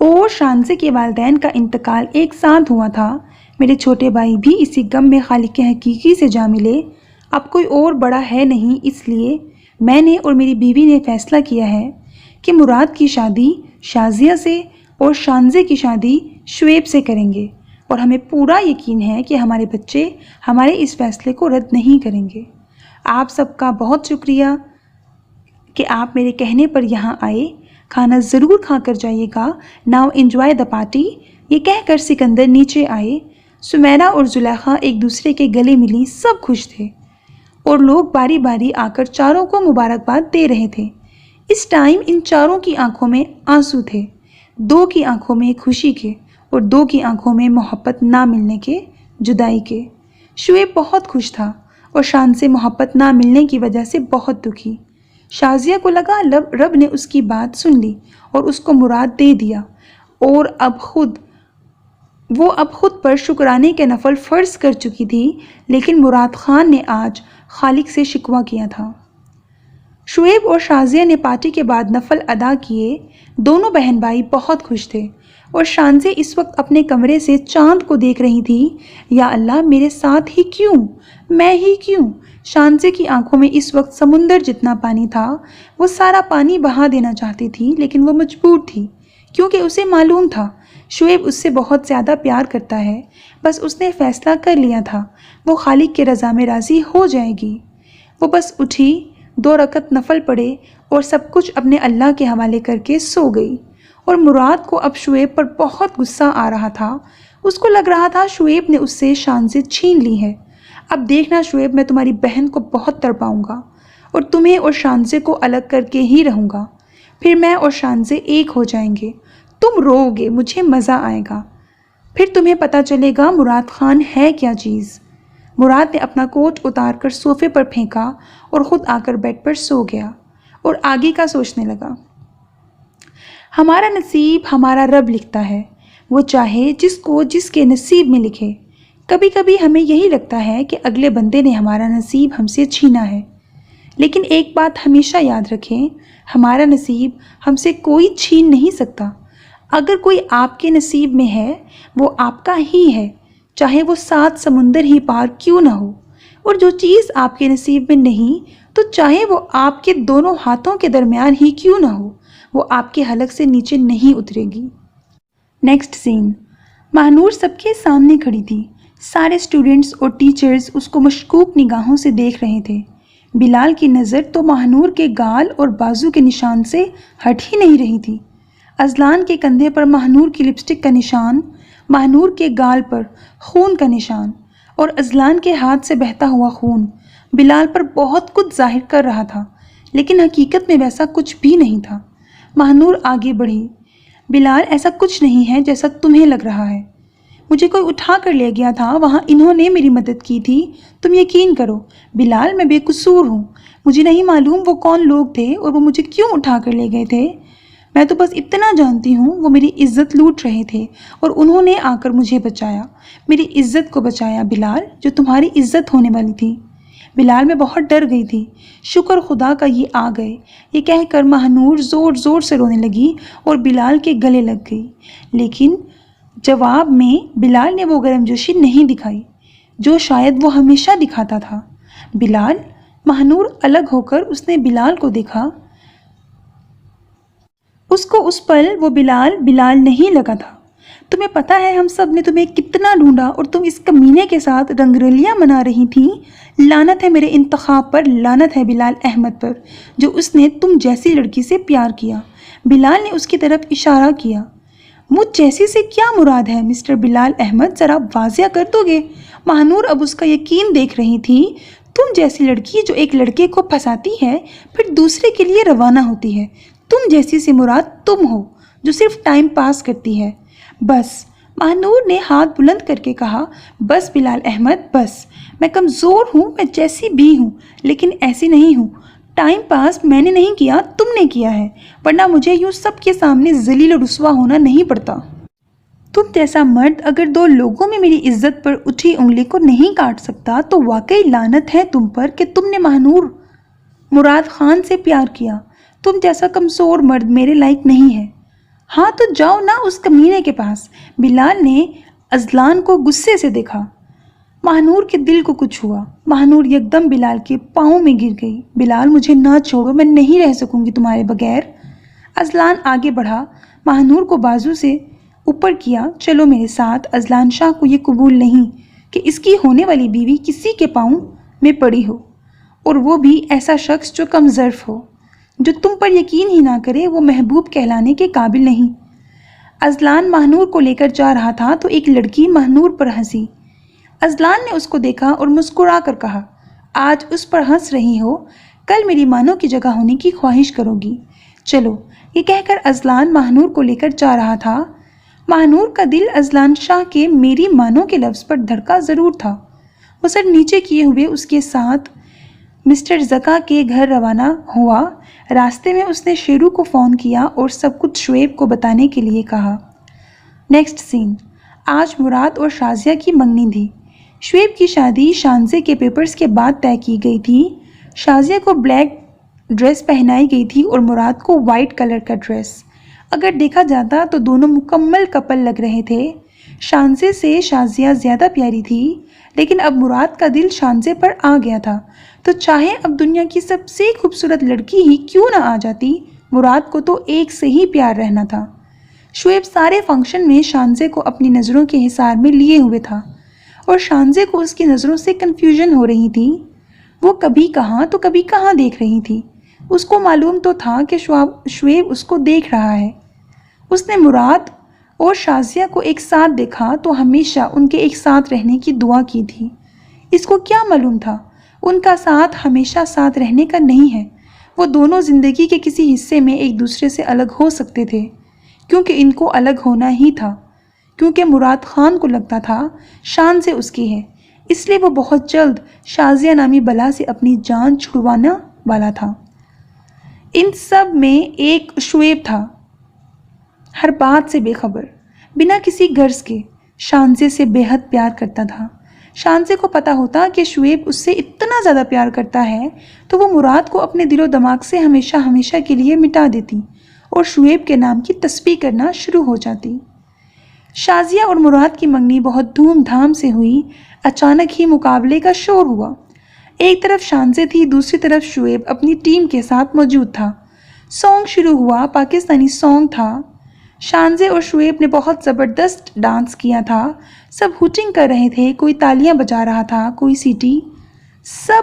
اور شانزے کے والدین کا انتقال ایک ساتھ ہوا تھا۔ میرے چھوٹے بھائی بھی اسی غم میں خالق حقیقی سے جا ملے۔ اب کوئی اور بڑا ہے نہیں، اس لیے میں نے اور میری بیوی نے فیصلہ کیا ہے کہ مراد کی شادی شازیہ سے اور شانزے کی شادی شعیب سے کریں گے، اور ہمیں پورا یقین ہے کہ ہمارے بچے ہمارے اس فیصلے کو رد نہیں کریں گے۔ آپ سب کا بہت شکریہ کہ آپ میرے کہنے پر یہاں آئے۔ کھانا ضرور کھا کر جائیے گا۔ Now enjoy the party. یہ کہہ کر سکندر نیچے آئے۔ سمیرہ اور زلیخا ایک دوسرے کے گلے ملی، سب خوش تھے اور لوگ باری باری آ کر چاروں کو مبارکباد دے رہے تھے۔ اس ٹائم ان چاروں کی آنکھوں میں آنسو تھے، 2 کی آنکھوں میں خوشی کے اور 2 کی آنکھوں میں محبت نہ ملنے کے، جدائی کے۔ شعیب بہت خوش تھا اور شان سے محبت نہ ملنے کی وجہ سے بہت دکھی۔ شازیہ کو لگا رب نے اس کی بات سن لی اور اس کو مراد دے دیا اور اب خود پر شکرانے کے نفل فرض کر چکی تھی، لیکن مراد خان نے آج خالق سے شکوہ کیا تھا۔ شعیب اور شازیہ نے پارٹی کے بعد نفل ادا کیے۔ دونوں بہن بھائی بہت خوش تھے اور شانزے اس وقت اپنے کمرے سے چاند کو دیکھ رہی تھی۔ یا اللہ، میرے ساتھ ہی کیوں، میں ہی کیوں؟ شانزے کی آنکھوں میں اس وقت سمندر جتنا پانی تھا۔ وہ سارا پانی بہا دینا چاہتی تھی لیکن وہ مجبور تھی کیونکہ اسے معلوم تھا شعیب اس سے بہت زیادہ پیار کرتا ہے۔ بس اس نے فیصلہ کر لیا تھا، وہ خالق کے رضا میں راضی ہو جائے گی۔ وہ بس اٹھی، 2 رکعت نفل پڑھے اور سب کچھ اپنے اللہ کے حوالے کر کے سو گئی۔ اور مراد کو اب شعیب پر بہت غصہ آ رہا تھا۔ اس کو لگ رہا تھا شعیب نے اس سے شانزے چھین لی ہے۔ اب دیکھنا شعیب، میں تمہاری بہن کو بہت تڑپاؤں گا اور تمہیں اور شانزے کو الگ کر کے ہی رہوں گا۔ پھر میں اور شانزے ایک ہو جائیں گے، تم رو گے، مجھے مزہ آئے گا، پھر تمہیں پتہ چلے گا مراد خان ہے کیا چیز۔ مراد نے اپنا کوٹ اتار کر صوفے پر پھینکا اور خود آ کر بیڈ پر سو گیا اور آگے کا سوچنے لگا۔ ہمارا نصیب ہمارا رب لکھتا ہے، وہ چاہے جس کو جس کے نصیب میں لکھے۔ کبھی کبھی ہمیں یہی لگتا ہے کہ اگلے بندے نے ہمارا نصیب ہم سے چھینا ہے، لیکن ایک بات ہمیشہ یاد رکھیں، ہمارا نصیب ہم سے کوئی چھین نہیں سکتا۔ اگر کوئی آپ کے نصیب میں ہے وہ آپ کا ہی ہے، چاہے وہ 7 سمندر ہی پار کیوں نہ ہو۔ اور جو چیز آپ کے نصیب میں نہیں تو چاہے وہ آپ کے دونوں ہاتھوں کے درمیان ہی کیوں نہ ہو، وہ آپ کے حلق سے نیچے نہیں اترے گی۔ نیکسٹ سین، ماہنور سب کے سامنے کھڑی تھی۔ سارے اسٹوڈنٹس اور ٹیچرز اس کو مشکوک نگاہوں سے دیکھ رہے تھے۔ بلال کی نظر تو ماہنور کے گال اور بازو کے نشان سے ہٹ ہی نہیں رہی تھی۔ اذلان کے کندھے پر ماہنور کی لپسٹک کا نشان، ماہنور کے گال پر خون کا نشان اور اذلان کے ہاتھ سے بہتا ہوا خون بلال پر بہت کچھ ظاہر کر رہا تھا، لیکن حقیقت میں ویسا کچھ بھی نہیں تھا۔ ماہنور آگے بڑھی۔ بلال، ایسا کچھ نہیں ہے جیسا تمہیں لگ رہا ہے۔ مجھے کوئی اٹھا کر لے گیا تھا، وہاں انہوں نے میری مدد کی تھی، تم یقین کرو۔ بلال، میں بے قصور ہوں، مجھے نہیں معلوم وہ کون لوگ تھے اور وہ مجھے کیوں اٹھا کر لے گئے تھے۔ میں تو بس اتنا جانتی ہوں وہ میری عزت لوٹ رہے تھے اور انہوں نے آ کر مجھے بچایا، میری عزت کو بچایا بلال، جو تمہاری عزت ہونے والی تھی۔ بلال، میں بہت ڈر گئی تھی، شکر خدا کا یہ آ گئے۔ یہ کہہ کر ماہنور زور زور سے رونے لگی اور بلال کے گلے لگ گئی، لیکن جواب میں بلال نے وہ گرم جوشی نہیں دکھائی جو شاید وہ ہمیشہ دکھاتا تھا۔ بلال، ماہنور الگ ہو کر اس نے بلال کو دیکھا۔ اس کو اس پل وہ بلال نہیں لگا تھا۔ تمہیں پتہ ہے ہم سب نے تمہیں کتنا ڈھونڈا اور تم اس کمینے کے ساتھ رنگرلیاں منا رہی تھیں۔ لعنت ہے میرے انتخاب پر، لعنت ہے بلال احمد پر، جو اس نے تم جیسی لڑکی سے پیار کیا۔ بلال نے اس کی طرف اشارہ کیا۔ مجھ جیسی سے کیا مراد ہے مسٹر بلال احمد، ذرا واضح کر دو گے؟ ماہنور اب اس کا یقین دیکھ رہی تھی۔ تم جیسی لڑکی جو ایک لڑکے کو پھنساتی ہے پھر دوسرے کے لیے روانہ ہوتی ہے، تم جیسی سے مراد تم ہو جو صرف ٹائم پاس کرتی ہے۔ بس، ماہنور نے ہاتھ بلند کر کے کہا، بس بلال احمد بس، میں کمزور ہوں، میں جیسی بھی ہوں، لیکن ایسی نہیں ہوں۔ ٹائم پاس میں نے نہیں کیا، تم نے کیا ہے، ورنہ مجھے یوں سب کے سامنے ذلیل و رسوا ہونا نہیں پڑتا۔ تم جیسا مرد اگر دو لوگوں میں میری عزت پر اٹھی انگلی کو نہیں کاٹ سکتا تو واقعی لعنت ہے تم پر کہ تم نے ماہنور مراد خان سے پیار کیا۔ تم جیسا کمزور مرد میرے لائق نہیں ہے۔ ہاں تو جاؤ نا اس کمینے کے پاس۔ بلال نے اذلان کو غصے سے دیکھا۔ ماہنور کے دل کو کچھ ہوا۔ ماہنور یکدم بلال کے پاؤں میں گر گئی۔ بلال، مجھے نہ چھوڑو، میں نہیں رہ سکوں گی تمہارے بغیر۔ اذلان آگے بڑھا، ماہنور کو بازو سے اوپر کیا۔ چلو میرے ساتھ۔ اذلان شاہ کو یہ قبول نہیں کہ اس کی ہونے والی بیوی کسی کے پاؤں میں پڑی ہو، اور وہ بھی ایسا شخص جو کم ظرف ہو، جو تم پر یقین ہی نہ کرے، وہ محبوب کہلانے کے قابل نہیں۔ اذلان ماہنور کو لے کر جا رہا تھا تو ایک لڑکی ماہنور پر ہنسی۔ اذلان نے اس کو دیکھا اور مسکرا کر کہا، آج اس پر ہنس رہی ہو، کل میری مانو کی جگہ ہونے کی خواہش کرو گی۔ چلو، یہ کہہ کر اذلان ماہنور کو لے کر جا رہا تھا۔ ماہنور کا دل اذلان شاہ کے میری مانو کے لفظ پر دھڑکا ضرور تھا۔ وہ سر نیچے کیے ہوئے اس کے ساتھ مسٹر زکا کے گھر روانہ ہوا۔ راستے میں اس نے شیرو کو فون کیا اور سب کچھ شعیب کو بتانے کے لیے کہا۔ نیکسٹ سین، آج مراد اور شازیہ کی منگنی تھی۔ شعیب کی شادی شانزے کے پیپرز کے بعد طے کی گئی تھی۔ شازیہ کو بلیک ڈریس پہنائی گئی تھی اور مراد کو وائٹ کلر کا ڈریس۔ اگر دیکھا جاتا تو دونوں مکمل کپل لگ رہے تھے۔ شانزے سے شازیہ زیادہ پیاری تھی، لیکن اب مراد کا دل شانزے پر آ گیا تھا، تو چاہے اب دنیا کی سب سے خوبصورت لڑکی ہی کیوں نہ آ جاتی، مراد کو تو ایک سے ہی پیار رہنا تھا۔ شعیب سارے فنکشن میں شانزے کو اپنی نظروں کے حصار میں لیے ہوئے تھا، اور شانزے کو اس کی نظروں سے کنفیوژن ہو رہی تھی۔ وہ کبھی کہاں تو کبھی کہاں دیکھ رہی تھی۔ اس کو معلوم تو تھا کہ شعیب اس کو دیکھ رہا ہے۔ اس نے مراد اور شازیہ کو ایک ساتھ دیکھا تو ہمیشہ ان کے ایک ساتھ رہنے کی دعا کی تھی۔ اس کو کیا معلوم تھا ان کا ساتھ ہمیشہ ساتھ رہنے کا نہیں ہے۔ وہ دونوں زندگی کے کسی حصے میں ایک دوسرے سے الگ ہو سکتے تھے، کیونکہ ان کو الگ ہونا ہی تھا، کیونکہ مراد خان کو لگتا تھا شان سے اس کی ہے، اس لیے وہ بہت جلد شازیہ نامی بلا سے اپنی جان چھڑوانا والا تھا۔ ان سب میں ایک شعیب تھا، ہر بات سے بے خبر، بنا کسی غرض کے شانزے سے بے حد پیار کرتا تھا۔ شانزے کو پتا ہوتا کہ شعیب اس سے اتنا زیادہ پیار کرتا ہے تو وہ مراد کو اپنے دل و دماغ سے ہمیشہ ہمیشہ کے لیے مٹا دیتی اور شعیب کے نام کی تسبیح کرنا شروع ہو جاتی۔ شازیہ اور مراد کی منگنی بہت دھوم دھام سے ہوئی۔ اچانک ہی مقابلے کا شور ہوا۔ ایک طرف شانزے تھی، دوسری طرف شعیب اپنی ٹیم کے ساتھ موجود تھا۔ سانگ شروع ہوا، پاکستانی سانگ تھا۔ شانزے اور شعیب نے بہت زبردست ڈانس کیا تھا۔ سب ہوٹنگ کر رہے تھے، کوئی تالیاں بجا رہا تھا، کوئی سیٹی۔ سب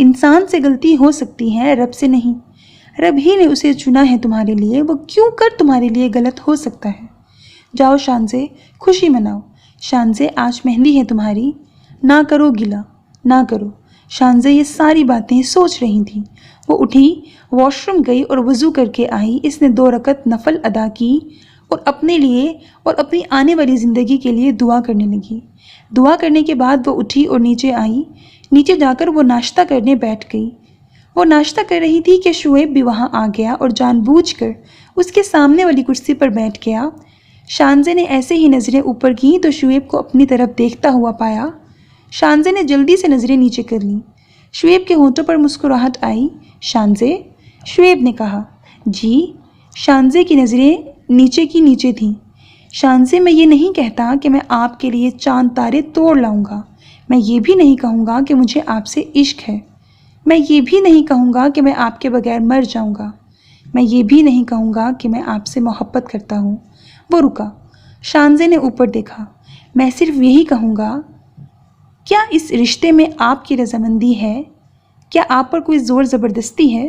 انسان سے غلطی ہو سکتی ہے، رب سے نہیں۔ رب ہی نے اسے چنا ہے تمہارے لیے، وہ کیوں کر تمہارے لیے غلط ہو سکتا ہے؟ جاؤ شانزے، خوشی مناؤ۔ شانزے آج مہندی ہے تمہاری، نہ کرو گلا، نہ کرو۔ شانزے یہ ساری باتیں سوچ رہی تھی۔ وہ اٹھی، واش روم گئی اور وضو کر کے آئی۔ اس نے 2 رکعت نفل ادا کی اور اپنے لیے اور اپنی آنے والی زندگی کے لیے دعا کرنے لگی۔ دعا کرنے کے بعد وہ اٹھی اور نیچے آئی۔ نیچے جا کر وہ ناشتہ کرنے بیٹھ گئی۔ وہ ناشتہ کر رہی تھی کہ شعیب بھی وہاں آ گیا اور جان بوجھ کر اس کے سامنے والی کرسی پر بیٹھ گیا۔ شانزے نے ایسے ہی نظریں اوپر کیں تو شعیب کو اپنی طرف دیکھتا ہوا پایا۔ شانزے نے جلدی سے نظریں نیچے کر لیں۔ شعیب کے ہونٹوں پر مسکراہٹ آئی۔ شانزے، شعیب نے کہا۔ جی؟ شانزے کی نظریں نیچے کی نیچے تھیں۔ شانزے، میں یہ نہیں کہتا کہ میں آپ کے لیے چاند تارے توڑ لاؤں گا۔ میں یہ بھی نہیں کہوں گا کہ مجھے آپ سے عشق ہے۔ میں یہ بھی نہیں کہوں گا کہ میں آپ کے بغیر مر جاؤں گا۔ میں یہ بھی نہیں کہوں گا کہ میں آپ سے محبت کرتا ہوں۔ وہ رکا۔ شانزے نے اوپر دیکھا۔ میں صرف یہی کہوں گا، کیا اس رشتے میں آپ کی رضامندی ہے؟ کیا آپ پر کوئی زور زبردستی ہے؟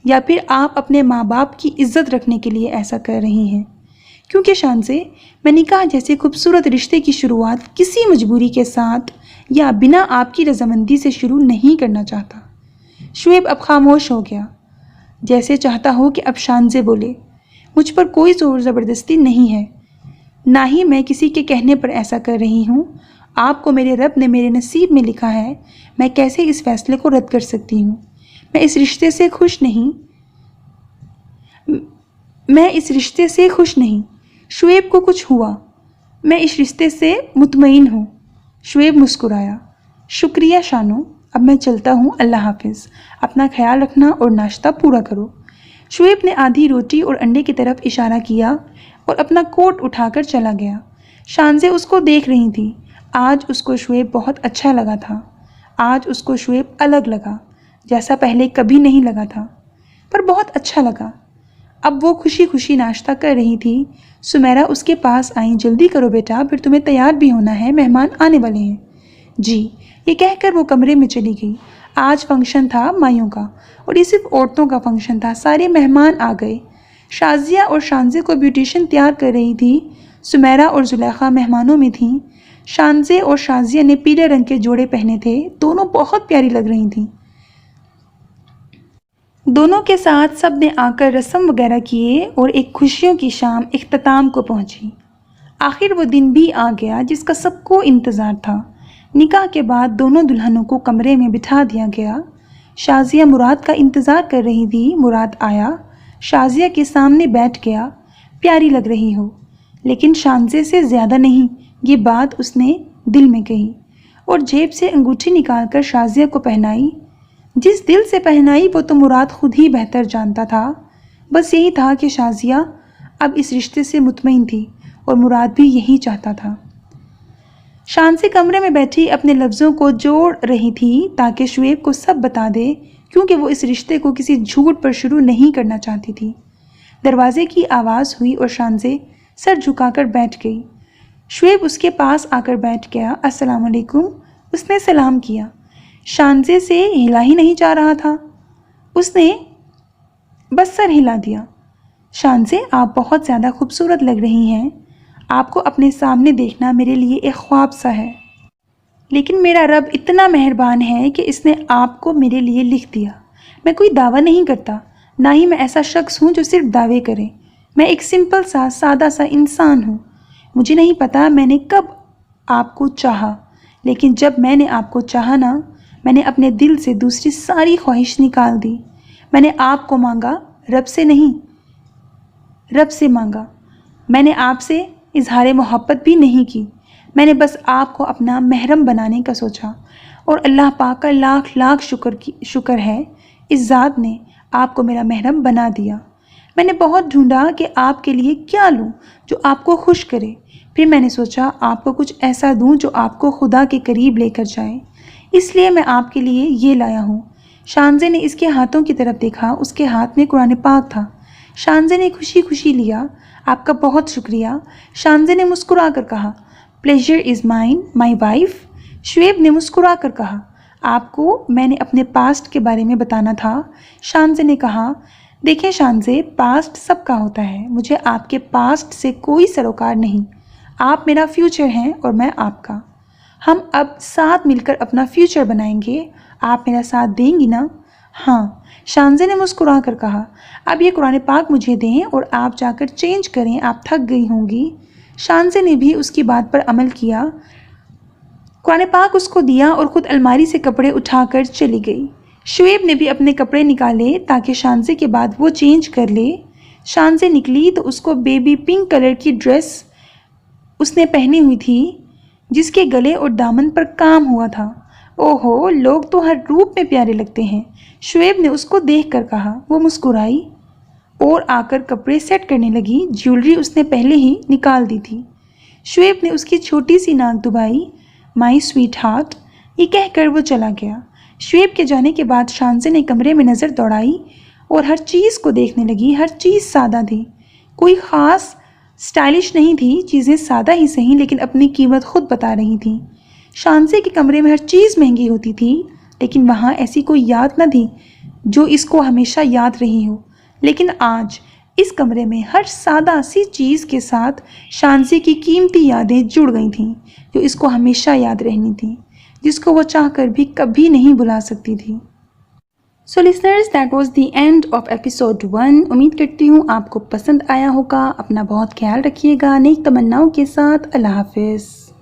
یا پھر آپ اپنے ماں باپ کی عزت رکھنے کے لیے ایسا کر رہی ہیں؟ کیونکہ شانزے، میں نکاح جیسے خوبصورت رشتے کی شروعات کسی مجبوری کے ساتھ یا بنا آپ کی رضامندی سے شروع نہیں کرنا چاہتا۔ شعیب اب خاموش ہو گیا، جیسے چاہتا ہو کہ اب شانزے بولے۔ مجھ پر کوئی زور زبردستی نہیں ہے، نہ ہی میں کسی کے کہنے پر ایسا کر رہی ہوں۔ آپ کو میرے رب نے میرے نصیب میں لکھا ہے، میں کیسے اس فیصلے کو رد کر سکتی ہوں؟ میں اس رشتے سے خوش نہیں۔ میں اس رشتے سے خوش نہیں۔ شعیب کو کچھ ہوا۔ میں اس رشتے سے مطمئن ہوں۔ شعیب مسکرایا۔ شکریہ شانو، اب میں چلتا ہوں، اللہ حافظ۔ اپنا خیال رکھنا اور ناشتہ پورا کرو۔ شعیب نے آدھی روٹی اور انڈے کی طرف اشارہ کیا اور اپنا کوٹ اٹھا کر چلا گیا۔ شانزے اس کو دیکھ رہی تھی۔ آج اس کو شعیب بہت اچھا لگا تھا۔ آج اس کو شعیب الگ لگا، جیسا پہلے کبھی نہیں لگا تھا، پر بہت اچھا لگا۔ اب وہ خوشی خوشی ناشتہ کر رہی تھی۔ سمیرہ اس کے پاس آئیں۔ جلدی کرو بیٹا، پھر تمہیں تیار بھی ہونا ہے، مہمان آنے والے ہیں۔ جی، یہ کہہ کر وہ کمرے میں چلی گئی۔ آج فنکشن تھا مائیوں کا، اور یہ صرف عورتوں کا فنکشن تھا۔ سارے مہمان آ گئے۔ شازیہ اور شانزے کو بیوٹیشین تیار کر رہی تھی۔ سمیرہ اور زلیخا مہمانوں میں تھیں۔ شانزے اور شازیہ نے پیلے رنگ کے جوڑے پہنے تھے۔ دونوں بہت پیاری لگ رہی تھیں۔ دونوں کے ساتھ سب نے آ کر رسم وغیرہ کیے اور ایک خوشیوں کی شام اختتام کو پہنچی۔ آخر وہ دن بھی آ گیا جس کا سب کو انتظار تھا۔ نکاح کے بعد دونوں دلہنوں کو کمرے میں بٹھا دیا گیا۔ شازیہ مراد کا انتظار کر رہی تھی۔ مراد آیا، شازیہ کے سامنے بیٹھ گیا۔ پیاری لگ رہی ہو، لیکن شانزے سے زیادہ نہیں، یہ بات اس نے دل میں کہی اور جیب سے انگوٹھی نکال کر شازیہ کو پہنائی۔ جس دل سے پہنائی وہ تو مراد خود ہی بہتر جانتا تھا۔ بس یہی تھا کہ شازیہ اب اس رشتے سے مطمئن تھی اور مراد بھی یہی چاہتا تھا۔ شانزے کمرے میں بیٹھی اپنے لفظوں کو جوڑ رہی تھی تاکہ شعیب کو سب بتا دے، کیونکہ وہ اس رشتے کو کسی جھوٹ پر شروع نہیں کرنا چاہتی تھی۔ دروازے کی آواز ہوئی اور شانزے سر جھکا کر بیٹھ گئی۔ شعیب اس کے پاس آ کر بیٹھ گیا۔ السلام علیکم، اس نے سلام کیا۔ شانزے سے ہلا ہی نہیں جا رہا تھا۔ اس نے بس سر ہلا دیا۔ شانزے، آپ بہت زیادہ خوبصورت لگ رہی ہیں۔ آپ کو اپنے سامنے دیکھنا میرے لیے ایک خواب سا ہے، لیکن میرا رب اتنا مہربان ہے کہ اس نے آپ کو میرے لیے لکھ دیا۔ میں کوئی دعویٰ نہیں کرتا، نہ ہی میں ایسا شخص ہوں جو صرف دعوے کرے۔ میں ایک سمپل سا سادہ سا انسان ہوں۔ مجھے نہیں پتا میں نے کب آپ کو چاہا، لیکن جب میں نے آپ کو چاہا نا، میں نے اپنے دل سے دوسری ساری خواہش نکال دی۔ میں نے آپ کو مانگا، رب سے نہیں، رب سے مانگا۔ میں نے آپ سے اظہار محبت بھی نہیں کی، میں نے بس آپ کو اپنا محرم بنانے کا سوچا، اور اللہ پاک کا لاکھ لاکھ شکر ہے اس ذات نے آپ کو میرا محرم بنا دیا۔ میں نے بہت ڈھونڈا کہ آپ کے لیے کیا لوں جو آپ کو خوش کرے، پھر میں نے سوچا آپ کو کچھ ایسا دوں جو آپ کو خدا کے قریب لے کر جائے، اس لیے میں آپ کے لیے یہ لایا ہوں۔ شانزے نے اس کے ہاتھوں کی طرف دیکھا، اس کے ہاتھ میں قرآن پاک تھا۔ شانزے نے خوشی خوشی لیا۔ آپ کا بہت شکریہ، شانزے نے مسکرا کر کہا۔ Pleasure is mine my wife. Shoaib نے مسکرا کر کہا۔ آپ کو میں نے اپنے پاسٹ کے بارے میں بتانا تھا۔ شانزے نے کہا، دیکھیں شانزے، پاسٹ سب کا ہوتا ہے، مجھے آپ کے پاسٹ سے کوئی سروکار نہیں۔ آپ میرا فیوچر ہیں اور میں آپ کا۔ ہم اب ساتھ مل کر اپنا فیوچر بنائیں گے۔ آپ میرا ساتھ دیں گی نا؟ ہاں، شانزے نے مسکرا کر کہا۔ اب یہ قرآن پاک مجھے دیں اور آپ جا کر چینج کریں، آپ تھک گئی ہوں گی۔ شانزے نے بھی اس کی بات پر عمل کیا، قرآن پاک اس کو دیا اور خود الماری سے کپڑے اٹھا کر چلی گئی۔ شعیب نے بھی اپنے کپڑے نکالے تاکہ شانزے کے بعد وہ چینج کر لے۔ شانزے نکلی تو اس کو بیبی پنک کلر کی ڈریس اس نے پہنی ہوئی تھی جس کے گلے اور دامن پر کام ہوا تھا۔ اوہو، لوگ تو ہر روپ میں پیارے لگتے ہیں، شعیب نے اس کو دیکھ کر کہا۔ وہ مسکرائی اور آ کر کپڑے سیٹ کرنے لگی، جیولری اس نے پہلے ہی نکال دی تھی۔ شعیب نے اس کی چھوٹی سی ناک دبائی، مائی سویٹ ہارٹ، یہ کہہ کر وہ چلا گیا۔ شعیب کے جانے کے بعد شانزے نے کمرے میں نظر دوڑائی اور ہر چیز کو دیکھنے لگی۔ ہر چیز سادہ تھی، کوئی خاص سٹائلش نہیں تھی، چیزیں سادہ ہی صحیح لیکن اپنی قیمت خود بتا رہی تھیں۔ شانزے کے کمرے میں ہر چیز مہنگی ہوتی تھی لیکن وہاں ایسی کوئی یاد نہ تھی جو اس کو ہمیشہ یاد رہی ہو۔ لیکن آج اس کمرے میں ہر سادہ سی چیز کے ساتھ شانزے کی قیمتی یادیں جڑ گئی تھیں جو اس کو ہمیشہ یاد رہنی تھیں، جس کو وہ چاہ کر بھی کبھی نہیں بھلا سکتی تھی۔ So listeners, that was the end of episode 1۔ امید کرتی ہوں آپ کو پسند آیا ہوگا۔ اپنا بہت خیال رکھیے گا، نیک تمناؤں کے ساتھ۔ اللہ حافظ۔